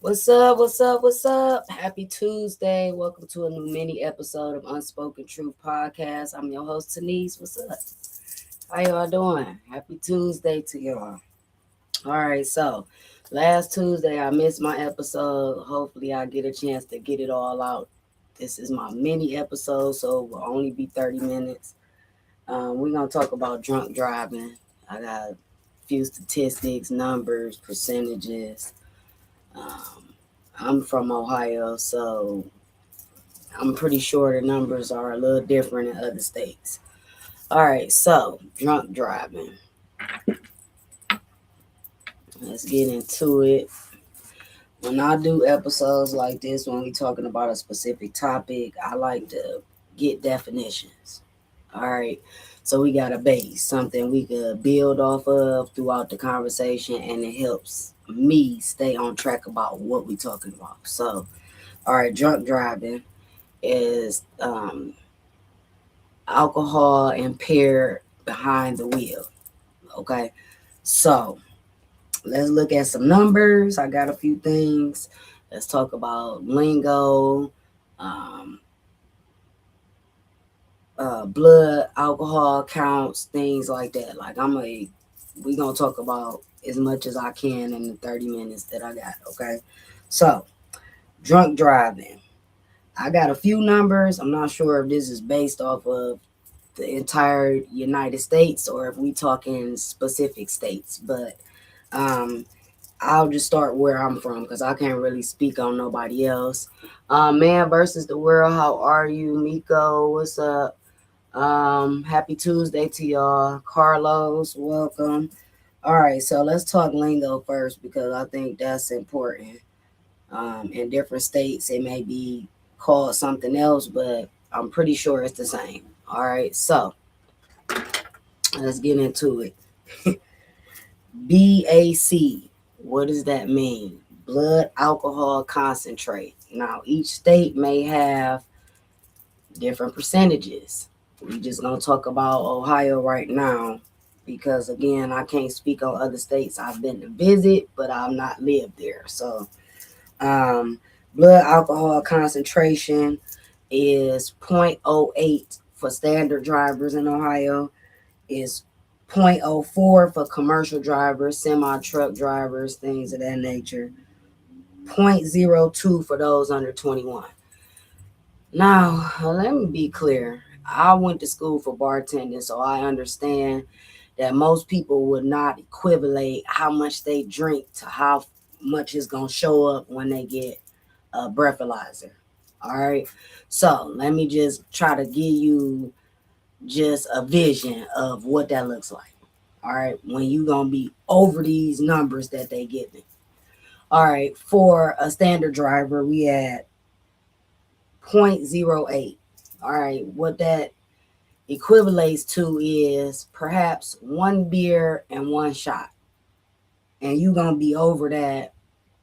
What's up? What's up? What's up? Happy Tuesday. Welcome to a new mini episode of Unspoken Truth Podcast. I'm your host, Denise. What's up? How y'all doing? Happy Tuesday to y'all. All right, so last Tuesday I missed my episode. Hopefully I get a chance to get it all out. This is my mini episode, so it will only be 30 minutes. We're going to talk about drunk driving. I got a few statistics, numbers, percentages. Um, I'm from Ohio, so I'm pretty sure the numbers are a little different in other states. All right, so drunk driving. Let's get into it. When I do episodes like this, when we talking about a specific topic, I like to get definitions. All right, so we got a base, something we could build off of throughout the conversation, and it helps me stay on track about what we talking about. So, all right, drunk driving is alcohol impaired behind the wheel. Okay, so let's look at some numbers. I got a few things. Let's talk about lingo, um, blood alcohol counts, things like that. We gonna talk about as much as I can in the 30 minutes that I got. Okay, so drunk driving. I got a few numbers. I'm not sure if this is based off of the entire United States or if we talking specific states. But um, I'll just start where I'm from because I can't really speak on nobody else. Man versus the world. How are you, Miko? What's up? Happy Tuesday to y'all. Carlos, welcome. All right, so let's talk lingo first because I think that's important. In different states, it may be called something else, but I'm pretty sure it's the same. All right, so let's get into it. BAC. What does that mean? Blood alcohol concentrate. Now, each state may have different percentages. We just gonna talk about Ohio right now because again, I can't speak on other states. I've been to visit, but I've not lived there. So, um, blood alcohol concentration is 0.08 for standard drivers in Ohio, is 0.04 for commercial drivers, semi truck drivers, things of that nature. 0.02 for those under 21. Now, let me be clear. I went to school for bartending, so I understand that most people would not equivalate how much they drink to how much is going to show up when they get a breathalyzer. All right. So let me just try to give you just a vision of what that looks like. All right. When you going to be over these numbers that they give me. All right. For a standard driver, we had 0.08. All right. What that equivalates to is perhaps one beer and one shot. And you going to be over that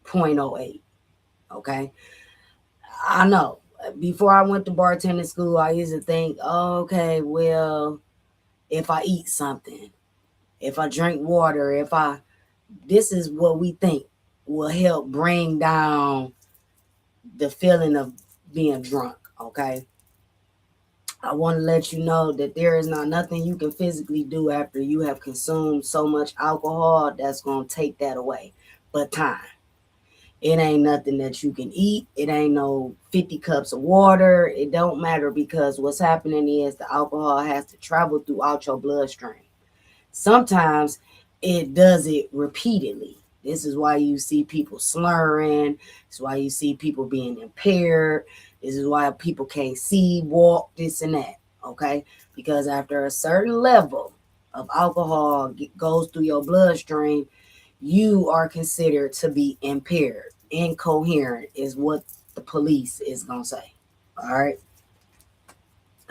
0.08. Okay. I know. Before I went to bartending school, I used to think, oh, okay, well, if I eat something, if I drink water, this is what we think will help bring down the feeling of being drunk. Okay. I want to let you know that there is not nothing you can physically do after you have consumed so much alcohol that's going to take that away. But time. It ain't nothing that you can eat. It ain't no 50 cups of water. It don't matter because what's happening is the alcohol has to travel throughout your bloodstream. Sometimes it does it repeatedly. This is why you see people slurring. This is why you see people being impaired. This is why people can't see, walk, this and that. Okay? Because after a certain level of alcohol goes through your bloodstream, you are considered to be impaired. Incoherent is what the police is going to say. All right.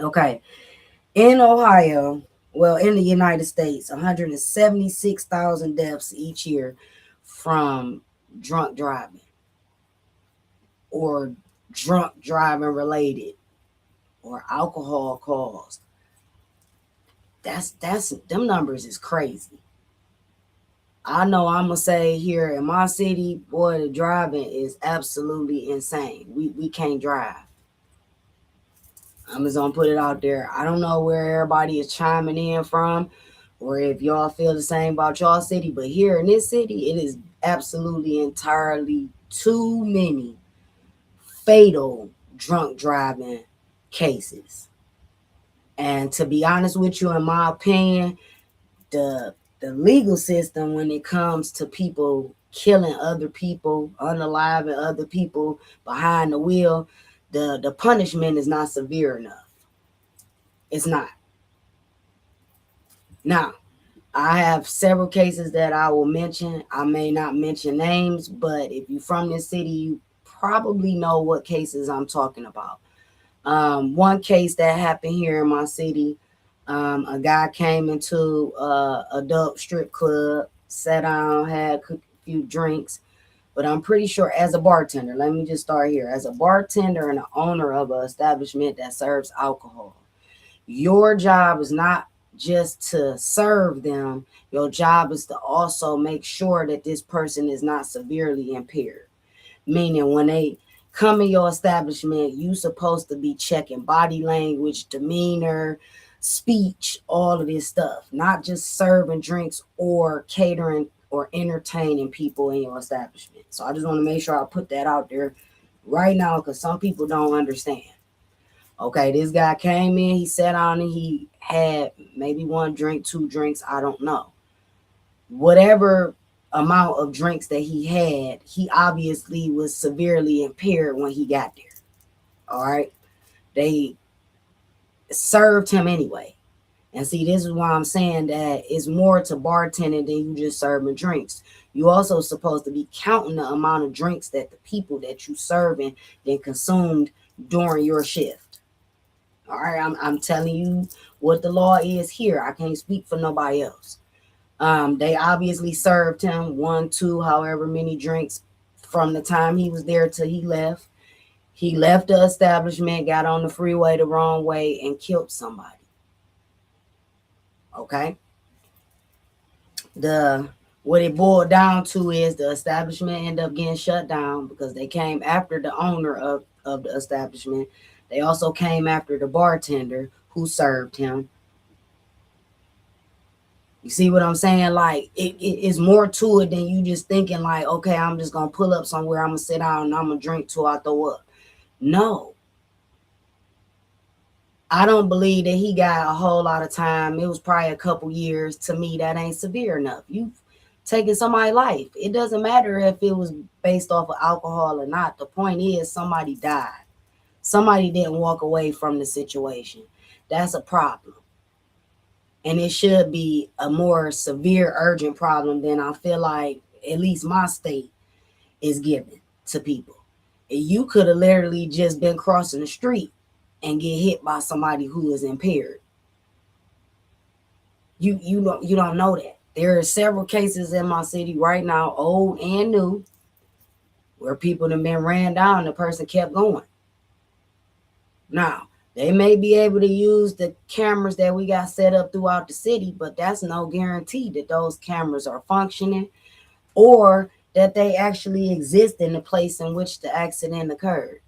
Okay. In Ohio, well, in the United States, 176,000 deaths each year from drunk driving or drunk driving related or alcohol caused. That's them numbers is crazy. I know I'm gonna say here in my city, boy, the driving is absolutely insane. We can't drive. I'm just gonna put it out there. I don't know where everybody is chiming in from, or if y'all feel the same about y'all city, but here in this city, it is absolutely entirely too many fatal drunk driving cases. And to be honest with you, in my opinion, the legal system when it comes to people killing other people, unaliving other people behind the wheel, the punishment is not severe enough. It's not. Now, I have several cases that I will mention. I may not mention names, but if you're from this city, you probably know what cases I'm talking about. One case that happened here in my city, a guy came into adult strip club, sat down, had a few drinks, but I'm pretty sure as a bartender, let me just start here. As a bartender and the owner of an establishment that serves alcohol, your job is not just to serve them, your job is to also make sure that this person is not severely impaired. Meaning when they come in your establishment, you supposed to be checking body language, demeanor, speech, all of this stuff, not just serving drinks or catering or entertaining people in your establishment. So I just want to make sure I put that out there right now because some people don't understand. Okay, this guy came in, he sat down and he had maybe one drink, two drinks, I don't know. Whatever amount of drinks that he had, he obviously was severely impaired when he got there. All right. They served him anyway. And see, this is why I'm saying that it's more to bartending than you just serving drinks. You also supposed to be counting the amount of drinks that the people that you serving then consumed during your shift. All right, I'm telling you what the law is here. I can't speak for nobody else. They obviously served him one, two, however many drinks from the time he was there till he left. He left the establishment, got on the freeway the wrong way, and killed somebody. Okay. What it boiled down to is the establishment ended up getting shut down because they came after the owner of the establishment. They also came after the bartender who served him. You see what I'm saying? Like it is more to it than you just thinking like, okay, I'm just gonna pull up somewhere, I'm gonna sit down and I'm gonna drink till I throw up. No. I don't believe that he got a whole lot of time. It was probably a couple years. To me, that ain't severe enough. You've taken somebody's life. It doesn't matter if it was based off of alcohol or not. The point is somebody died. Somebody didn't walk away from the situation. That's a problem. And it should be a more severe, urgent problem than I feel like at least my state is giving to people. You could have literally just been crossing the street and get hit by somebody who is impaired. You don't know that. There are several cases in my city right now, old and new, where people have been ran down and the person kept going. Now, they may be able to use the cameras that we got set up throughout the city, but that's no guarantee that those cameras are functioning or that they actually exist in the place in which the accident occurred.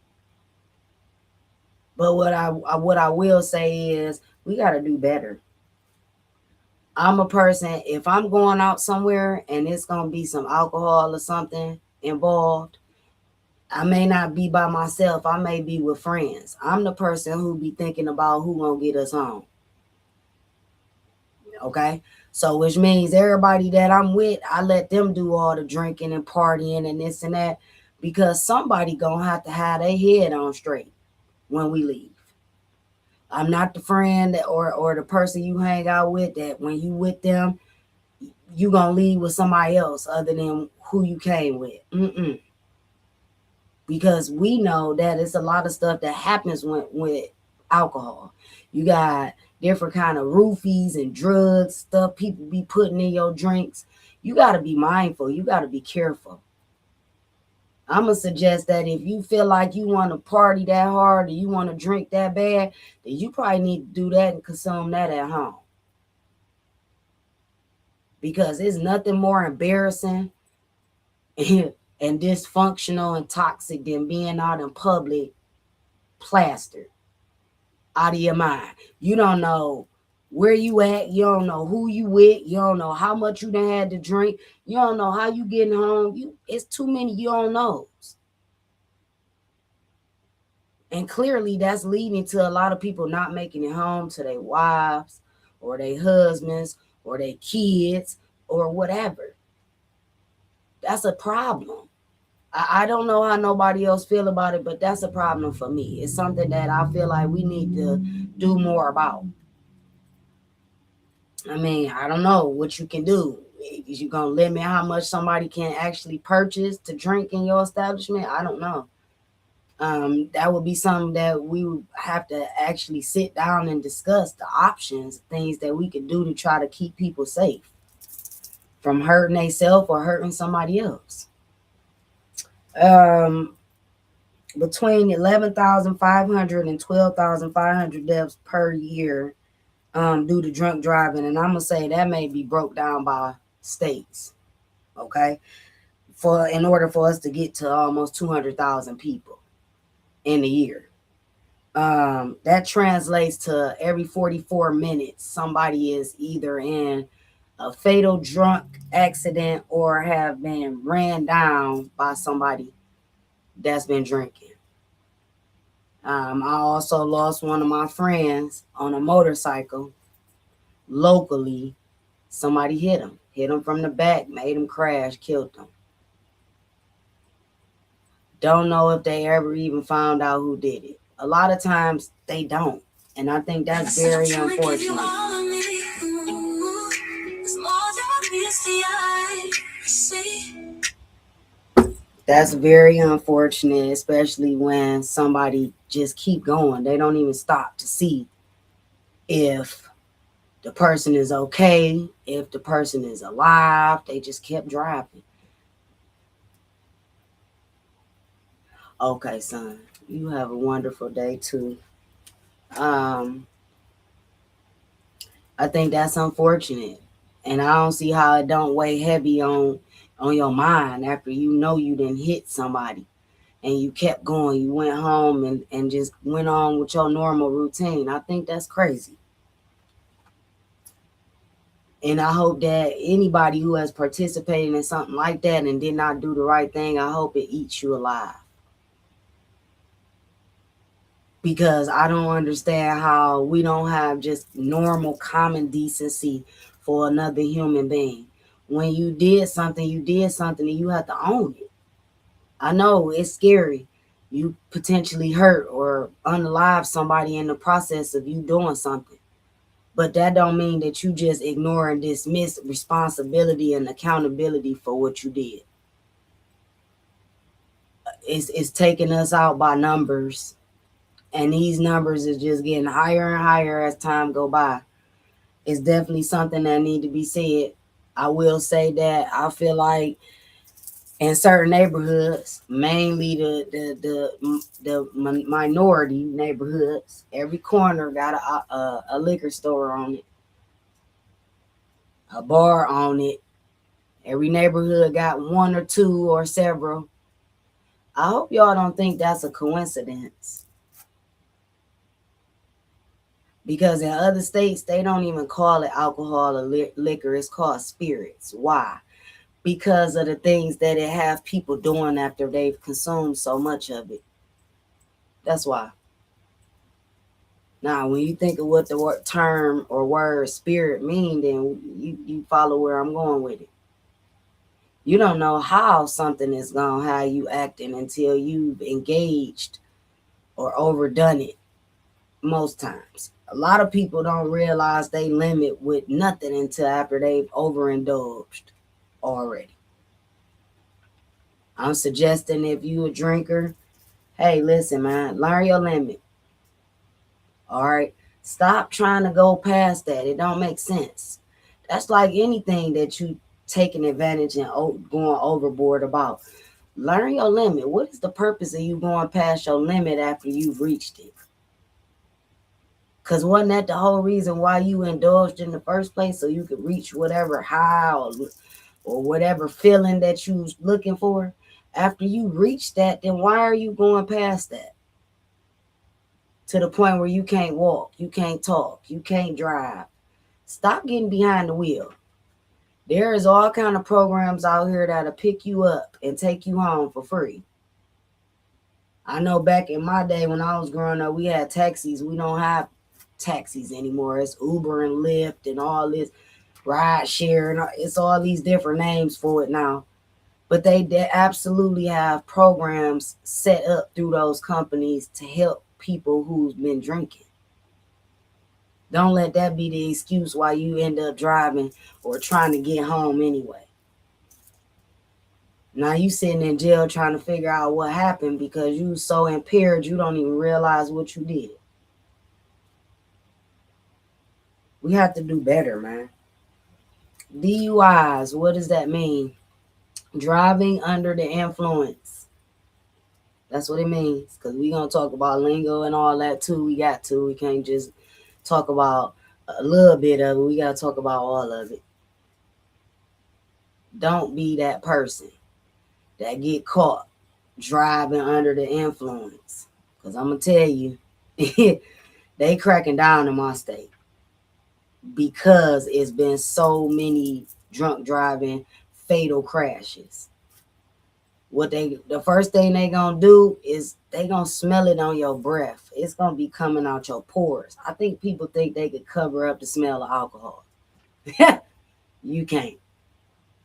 But what I will say is we got to do better. I'm a person, if I'm going out somewhere and it's going to be some alcohol or something involved, I may not be by myself. I may be with friends. I'm the person who be thinking about who going to get us home. Okay. So which means everybody that I'm with, I let them do all the drinking and partying and this and that because somebody going to have their head on straight when we leave. I'm not the friend that, or the person you hang out with that when you with them, you going to leave with somebody else other than who you came with. Because we know that it's a lot of stuff that happens with alcohol. You got different kind of roofies and drugs, stuff people be putting in your drinks. You got to be mindful. You got to be careful. I'm going to suggest that if you feel like you want to party that hard or you want to drink that bad, then you probably need to do that and consume that at home. because it's nothing more embarrassing and dysfunctional and toxic than being out in public plastered out of your mind. You don't know where you at. You don't know who you with. You don't know how much you done had to drink. You don't know how you getting home. It's too many you don't know. And clearly that's leading to a lot of people not making it home to their wives or their husbands or their kids or whatever. That's a problem. I don't know how nobody else feel about it, but that's a problem for me. It's something that I feel like we need to do more about. I mean, I don't know what you can do. Is you gonna limit how much somebody can actually purchase to drink in your establishment? I don't know. That would be something that we would have to actually sit down and discuss the options, things that we could do to try to keep people safe from hurting themselves or hurting somebody else. Um, Between 11,500 and 12,500 deaths per year due to drunk driving. And I'm going to say that may be broke down by states, okay? In order for us to get to almost 200,000 people in a year. That translates to every 44 minutes, somebody is either in a fatal drunk accident or have been ran down by somebody that's been drinking. I also lost one of my friends on a motorcycle locally. Somebody hit him from the back, made him crash, killed him. Don't know if they ever even found out who did it. A lot of times they don't. And I think that's very unfortunate. That's very unfortunate, especially when somebody just keep going. They don't even stop to see if the person is okay, if the person is alive. They just kept driving. Okay, son, you have a wonderful day too. Um, I think that's unfortunate, and I don't see how it don't weigh heavy on your mind after you know you didn't hit somebody and you kept going. You went home and just went on with your normal routine. I think that's crazy. And I hope that anybody who has participated in something like that and did not do the right thing, I hope it eats you alive. Because I don't understand how we don't have just normal common decency for another human being. When you did something, and you have to own it. I know it's scary. You potentially hurt or unalive somebody in the process of you doing something. But that don't mean that you just ignore and dismiss responsibility and accountability for what you did. It's taking us out by numbers, and these numbers is just getting higher and higher as time go by. It's definitely something that need to be said. I will say that I feel like in certain neighborhoods, mainly the minority neighborhoods, every corner got a liquor store on it, a bar on it. Every neighborhood got one or two or several. I hope y'all don't think that's a coincidence. Because in other states, they don't even call it alcohol or liquor. It's called spirits. Why? Because of the things that it have people doing after they've consumed so much of it. That's why. Now, when you think of what the term or word spirit mean, then you follow where I'm going with it. You don't know how something is going to have you acting until you've engaged or overdone it most times. A lot of people don't realize they limit with nothing until after they've overindulged already. I'm suggesting if you a drinker, hey, listen, man, learn your limit. All right. Stop trying to go past that. It don't make sense. That's like anything that you taking advantage and going overboard about. Learn your limit. What is the purpose of you going past your limit after you've reached it? Because wasn't that the whole reason why you indulged in the first place? So you could reach whatever high or whatever feeling that you was looking for. After you reach that, then why are you going past that? To the point where you can't walk, you can't talk, you can't drive. Stop getting behind the wheel. There is all kind of programs out here that'll pick you up and take you home for free. I know back in my day when I was growing up, we had taxis. We don't have taxis anymore. It's Uber and Lyft and all this ride share, and it's all these different names for it now. But they absolutely have programs set up through those companies to help people who's been drinking. Don't let that be the excuse why you end up driving or trying to get home anyway. Now you sitting in jail trying to figure out what happened because you so impaired you don't even realize what you did. We have to do better, man. DUIs, what does that mean? Driving under the influence. That's what it means. Because we're going to talk about lingo and all that too. We got to. We can't just talk about a little bit of it. We got to talk about all of it. Don't be that person that get caught driving under the influence. Because I'm going to tell you, they cracking down in my state because it's been so many drunk driving fatal crashes. The first thing they gonna do is they gonna smell it on your breath. It's gonna be coming out your pores. I think people think they could cover up the smell of alcohol. You can't.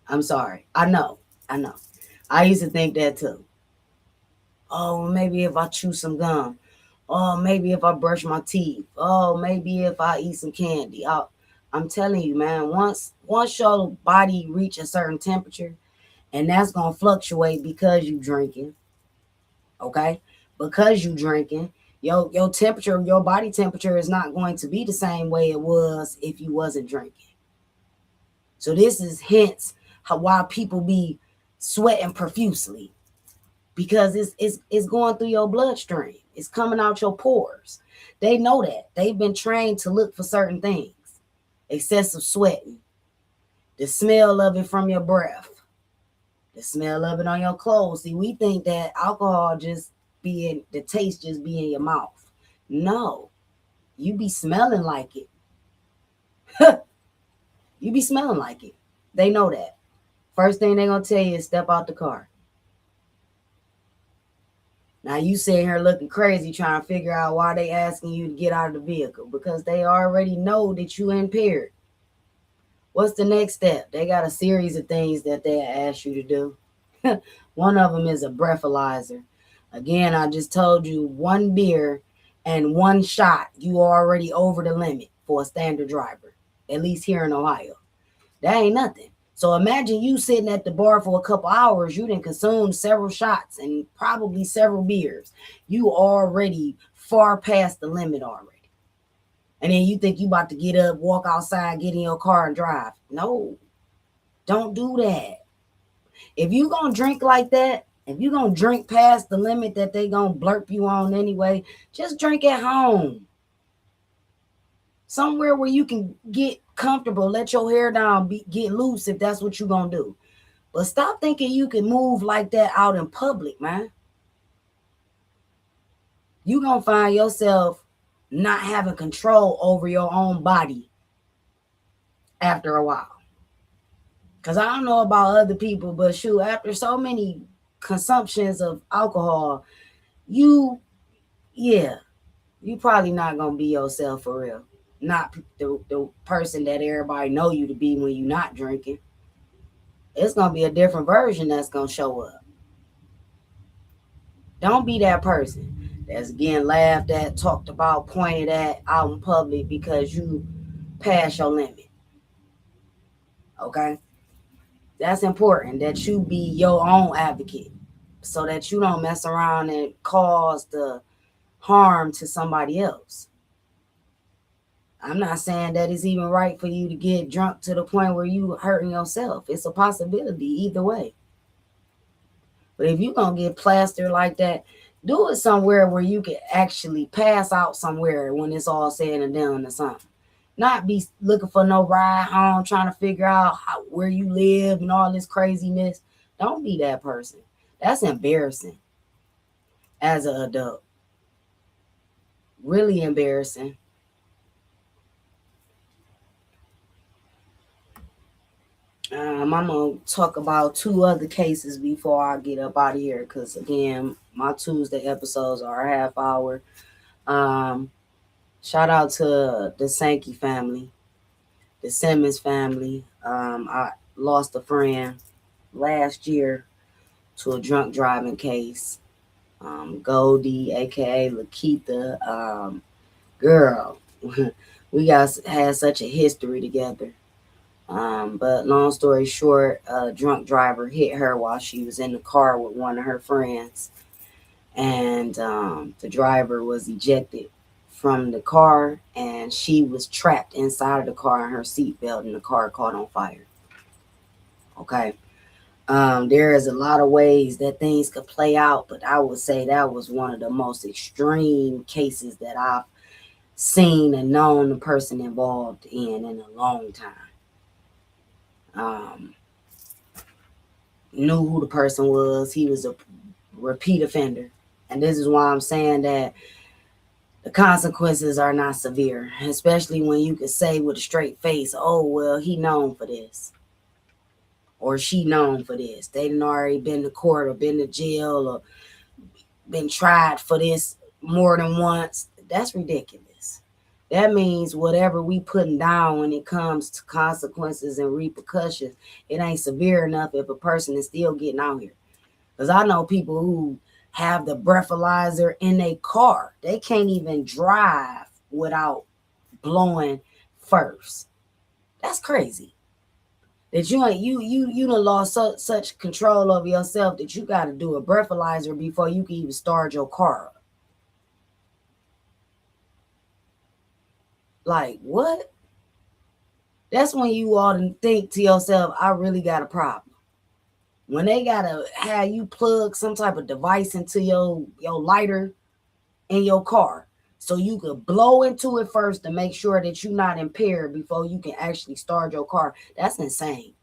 I'm sorry. I know. I used to think that too. Oh, maybe if I chew some gum. Oh, maybe if I brush my teeth. Oh, maybe if I eat some candy. I'm telling you, man, once your body reach a certain temperature, and that's gonna fluctuate because you drinking, okay? Because you drinking, your temperature, your body temperature is not going to be the same way it was if you wasn't drinking. So this is hence why people be sweating profusely, because it's going through your bloodstream. It's coming out your pores. They know that. They've been trained to look for certain things. Excessive sweating, the smell of it from your breath, the smell of it on your clothes. See, we think that alcohol just be the taste just be in your mouth. No, you be smelling like it. You be smelling like it. They know that. First thing they're gonna tell you is step out the car. Now you sitting here looking crazy trying to figure out why they asking you to get out of the vehicle, because they already know that you impaired. What's the next step? They got a series of things that they ask you to do. One of them is a breathalyzer. Again, I just told you, one beer and one shot, you are already over the limit for a standard driver, at least here in Ohio. That ain't nothing. So imagine you sitting at the bar for a couple hours, you done consumed several shots and probably several beers. You already far past the limit already. And then you think you about to get up, walk outside, get in your car and drive. No, don't do that. If you gonna drink like that, if you gonna drink past the limit that they gonna blurp you on anyway, just drink at home. Somewhere where you can get comfortable, let your hair down, get loose if that's what you're gonna do. But stop thinking you can move like that out in public, man. You're gonna find yourself not having control over your own body after a while. Because I don't know about other people, but shoot, after so many consumptions of alcohol, you probably not gonna be yourself for real. Not the person that everybody know you to be when you're not drinking. It's gonna be a different version that's gonna show up. Don't be that person that's getting laughed at, talked about, pointed at out in public because you pass your limit. Okay? That's important that you be your own advocate so that you don't mess around and cause the harm to somebody else. I'm not saying that it's even right for you to get drunk to the point where you hurting yourself. It's a possibility either way. But if you're going to get plastered like that, Do it somewhere where you can actually pass out somewhere when it's all said and done or something. Not be looking for no ride home, trying to figure out where you live and all this craziness. Don't be that person. That's embarrassing as an adult. Really embarrassing. I'm gonna talk about two other cases before I get up out of here, because again, my Tuesday episodes are a half hour. Um, Shout out to the Sankey family, the Simmons family. I lost a friend last year to a drunk driving case. Goldie, aka Lakeitha, girl, we had such a history together. But long story short, a drunk driver hit her while she was in the car with one of her friends, and the driver was ejected from the car, and she was trapped inside of the car in her seatbelt, and the car caught on fire. Okay. There is a lot of ways that things could play out, but I would say that was one of the most extreme cases that I've seen and known the person involved in a long time. Um, Knew who the person was. He was a repeat offender. And this is why I'm saying that the consequences are not severe, especially when you can say with a straight face, oh, well, he known for this. Or she known for this. They done already been to court or been to jail or been tried for this more than once. That's ridiculous. That means whatever we putting down when it comes to consequences and repercussions, it ain't severe enough if a person is still getting out here. Because I know people who have the breathalyzer in their car. They can't even drive without blowing first. That's crazy. That you done lost such control over yourself that you got to do a breathalyzer before you can even start your car. Like what? That's when you ought to think to yourself, I really got a problem. When they gotta have you plug some type of device into your lighter in your car so you could blow into it first to make sure that you're not impaired before you can actually start your car. That's insane.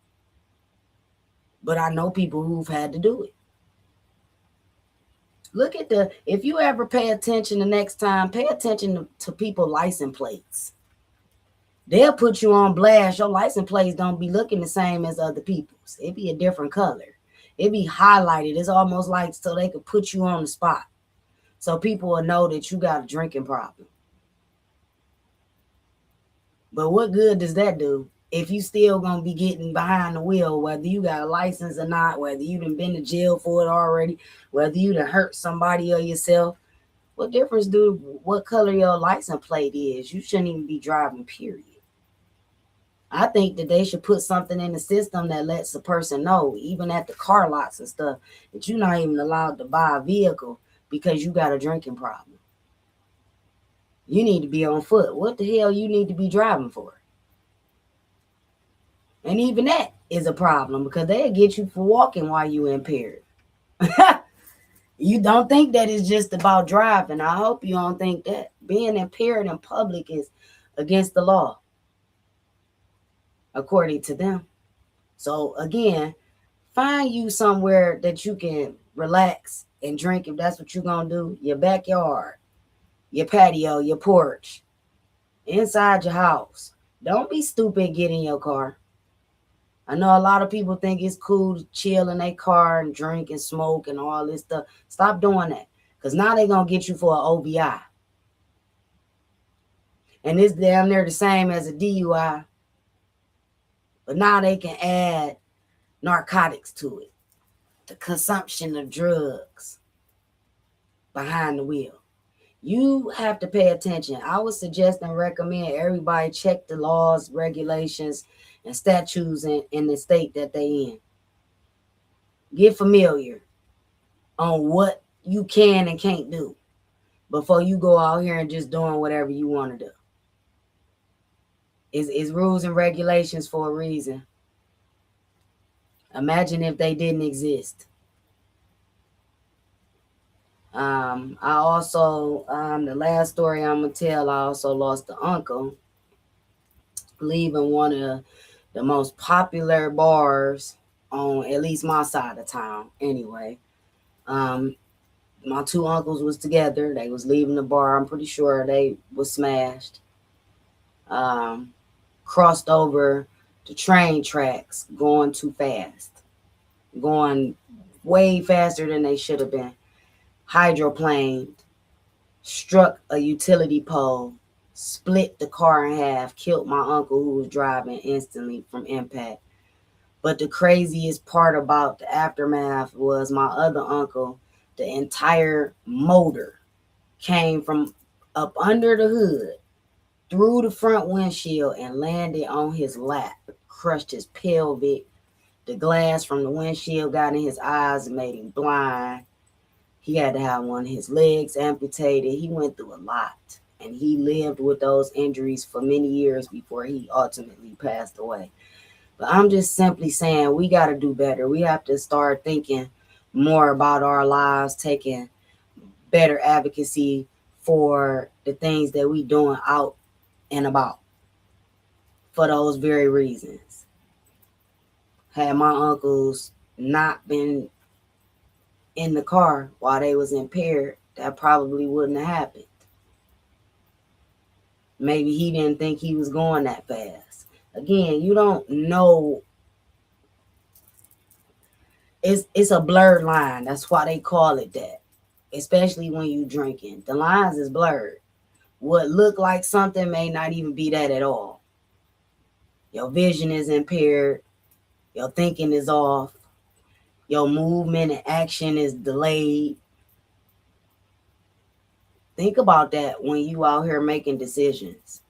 But I know people who've had to do it. Look at if you ever pay attention the next time, pay attention to people license plates. They'll put you on blast. Your license plates don't be looking the same as other people's. It be a different color. It be highlighted. It's almost like so they could put you on the spot. So people will know that you got a drinking problem. But what good does that do if you still gonna be getting behind the wheel, whether you got a license or not, whether you done been to jail for it already, whether you done hurt somebody or yourself? What difference do what color your license plate is? You shouldn't even be driving, period. I think that they should put something in the system that lets the person know, even at the car lots and stuff, that you're not even allowed to buy a vehicle because you got a drinking problem. You need to be on foot. What the hell you need to be driving for? And even that is a problem because they'll get you for walking while you impaired. You don't think that it's just about driving. I hope you don't think that. Being impaired in public is against the law, according to them. So again, find you somewhere that you can relax and drink if that's what you're going to do. Your backyard, your patio, your porch, inside your house. Don't be stupid, get in your car. I know a lot of people think it's cool to chill in their car and drink and smoke and all this stuff. Stop doing that. Because now they're going to get you for an OVI. And it's damn near the same as a DUI. But now they can add narcotics to it. The consumption of drugs behind the wheel. You have to pay attention. I would suggest and recommend everybody check the laws, regulations, and statutes in the state that they in. Get familiar on what you can and can't do before you go out here and just doing whatever you want to do. It's rules and regulations for a reason. Imagine if they didn't exist. I also, the last story I'm gonna tell, I also lost an uncle, leaving one of the most popular bars on at least my side of town. Anyway, um, my two uncles was together. They was leaving the bar. I'm pretty sure they was smashed. Um, Crossed over the train tracks, going too fast, going way faster than they should have been. Hydroplaned, struck a utility pole, split the car in half, killed my uncle who was driving instantly from impact. But the craziest part about the aftermath was my other uncle, the entire motor came from up under the hood, through the front windshield, and landed on his lap, crushed his pelvic. The glass from the windshield got in his eyes and made him blind. He had to have one of his legs amputated. He went through a lot. And he lived with those injuries for many years before he ultimately passed away. But I'm just simply saying we got to do better. We have to start thinking more about our lives, taking better advocacy for the things that we doing out and about for those very reasons. Had my uncles not been in the car while they was impaired, that probably wouldn't have happened. Maybe he didn't think he was going that fast. Again, you don't know. It's a blurred line. That's why they call it that. Especially when you drinking. The lines is blurred. What look like something may not even be that at all. Your vision is impaired. Your thinking is off. Your movement and action is delayed. Think about that when you out here making decisions.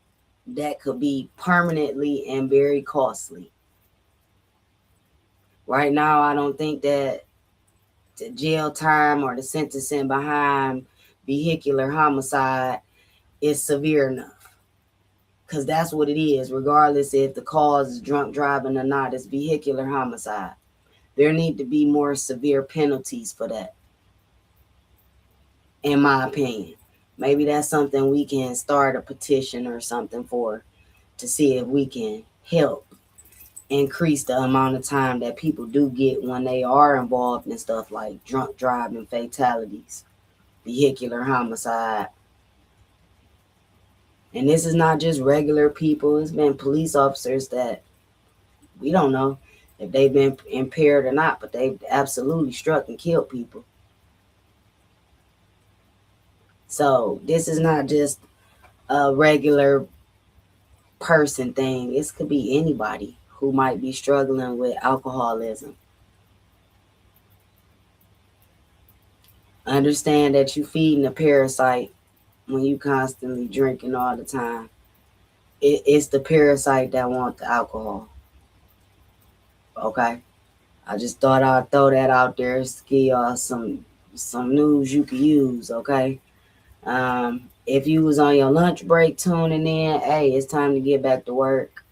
That could be permanently and very costly. Right now, I don't think that the jail time or the sentencing behind vehicular homicide is severe enough. Because that's what it is, regardless if the cause is drunk driving or not, it's vehicular homicide. There need to be more severe penalties for that, in my opinion. Maybe that's something we can start a petition or something for, to see if we can help increase the amount of time that people do get when they are involved in stuff like drunk driving fatalities, vehicular homicide. And this is not just regular people, it's been police officers that we don't know if they've been impaired or not, but they've absolutely struck and killed people. So this is not just a regular person thing. This could be anybody who might be struggling with alcoholism. Understand that you feeding a parasite when you constantly drinking all the time. It's the parasite that want the alcohol. Okay, I just thought I'd throw that out there to give y'all some news you could use. Okay, if you was on your lunch break tuning in, hey, it's time to get back to work.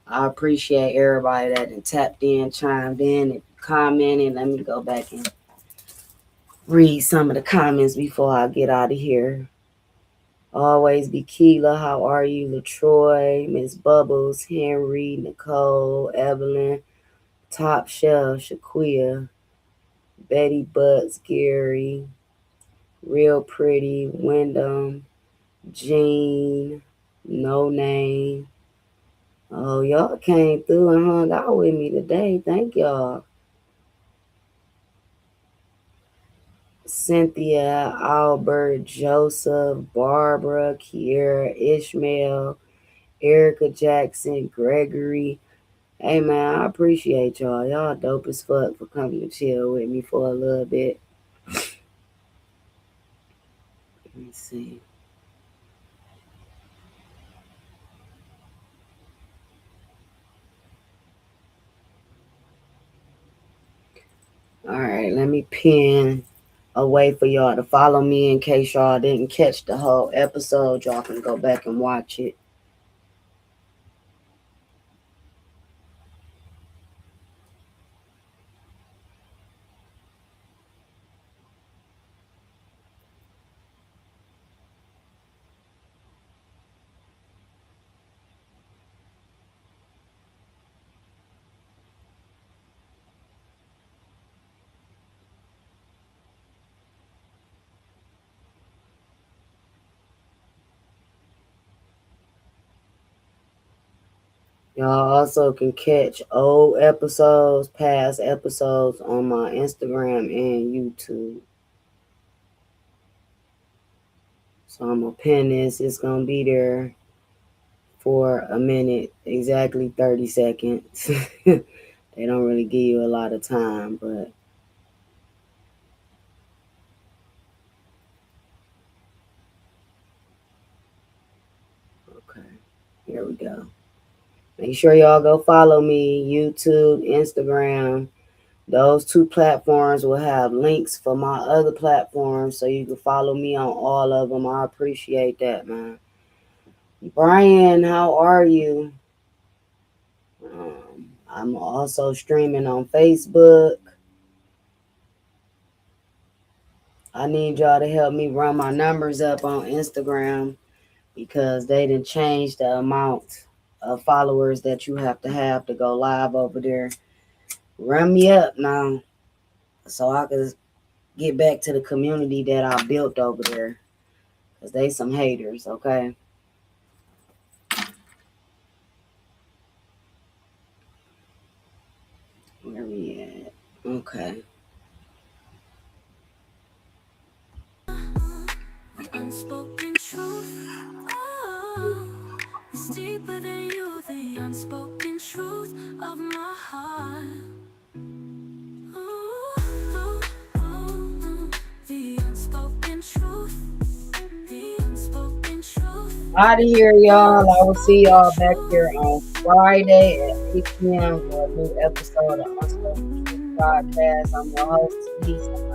I appreciate everybody that tapped in, chimed in, and commented. Let me go back and read some of the comments before I get out of here. Always be Keela. How are you? LaTroy, Miss Bubbles, Henry, Nicole, Evelyn, Top Shelf, Shaquia, Betty Butts, Gary, Real Pretty, Wyndham, Jean, No Name. Oh, y'all came through and hung out with me today. Thank y'all. Cynthia, Albert, Joseph, Barbara, Kiera, Ishmael, Erica Jackson, Gregory. Hey man, I appreciate y'all. Y'all dope as fuck for coming to chill with me for a little bit. Let me see. Alright, let me pin a way for y'all to follow me in case y'all didn't catch the whole episode. Y'all can go back and watch it. Y'all also can catch old episodes, past episodes on my Instagram and YouTube. So I'm gonna pin this. It's gonna be there for a minute, exactly 30 seconds. They don't really give you a lot of time, but okay. Here we go. Make sure y'all go follow me, YouTube, Instagram. Those two platforms will have links for my other platforms, so you can follow me on all of them. I appreciate that, man. Brian, how are you? I'm also streaming on Facebook. I need y'all to help me run my numbers up on Instagram because they didn't change the amount of followers that you have to go live over there. Run me up now so I can get back to the community that I built over there because they some haters, okay? Where we at? Okay. Unspoken truth, oh, it's deeper than you, the unspoken truth of my heart. The unspoken truth, the unspoken truth. Out of here, y'all. I will see y'all back here on Friday at 8 p.m. for a new episode of Unspoken Truth Podcast. I'm your host, Lisa.